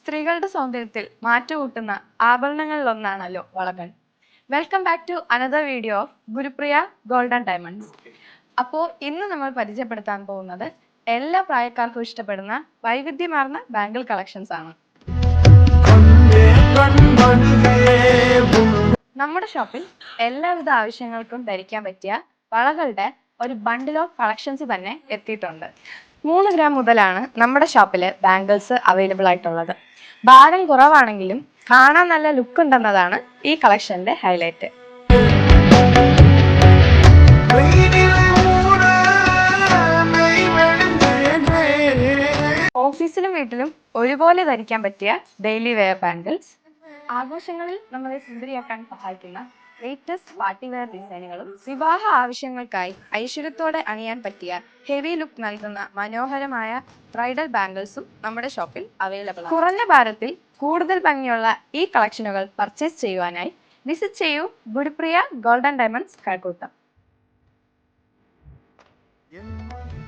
സ്ത്രീകളുടെ സൗന്ദര്യത്തിൽ മാറ്റുകൂട്ടുന്ന ആഭരണങ്ങളിലൊന്നാണല്ലോ വളകൾ. Welcome back to another video of Gurupriya gold and diamonds. അപ്പോൾ ഇന്ന് നമ്മൾ പരിചയപ്പെടുത്താൻ പോകുന്നത് എല്ലാ പ്രായക്കാർക്കും ഇഷ്ടപ്പെടുന്ന വൈവിധ്യമാർന്ന ബാംഗിൾ കളക്ഷൻസ് ആണ്. നമ്മുടെ ഷോപ്പിൽ എല്ലാവിധ ആവശ്യങ്ങൾക്കും ധരിക്കാൻ പറ്റിയ വളകളുടെ ഒരു ബണ്ടിൽ ഓഫ് കളക്ഷൻസ് തന്നെ എത്തിയിട്ടുണ്ട്. 3 ഗ്രാം മുതലാണ് നമ്മുടെ ഷോപ്പിൽ ബാംഗിൾസ് അവൈലബിൾ ആയിട്ടുള്ളത്. ഭാരം കുറവാണെങ്കിലും കാണാൻ നല്ല ലുക്ക് ഉണ്ടെന്നതാണ് ഈ കളക്ഷന്റെ ഹൈലൈറ്റ്. ഓഫീസിലും വീട്ടിലും ഒരുപോലെ ധരിക്കാൻ പറ്റിയ ഡെയിലി വെയർ ബാംഗിൾസ്, ആഘോഷങ്ങളിൽ നമ്മളെ സുന്ദരിയാക്കാൻ സഹായിക്കുന്ന ലേറ്റസ്റ്റ് പാർട്ടി വെയർ ഡിസൈനുകളും, വിവാഹ ആവശ്യങ്ങൾക്കായി ഐശ്വര്യത്തോടെ അണിയാൻ പറ്റിയ ഹെവി ലുക്ക് നൽകുന്ന മനോഹരമായ ബ്രൈഡൽ ബാംഗിൾസും നമ്മുടെ ഷോപ്പിൽ അവൈലബിൾ ആണ്. കുറഞ്ഞ ഭാരത്തിൽ കൂടുതൽ ഭംഗിയുള്ള ഈ കളക്ഷനുകൾ പർച്ചേസ് ചെയ്യുവാനായി വിസിറ്റ് ചെയ്യൂ Gurupriya gold and diamonds Kazhakkoottam.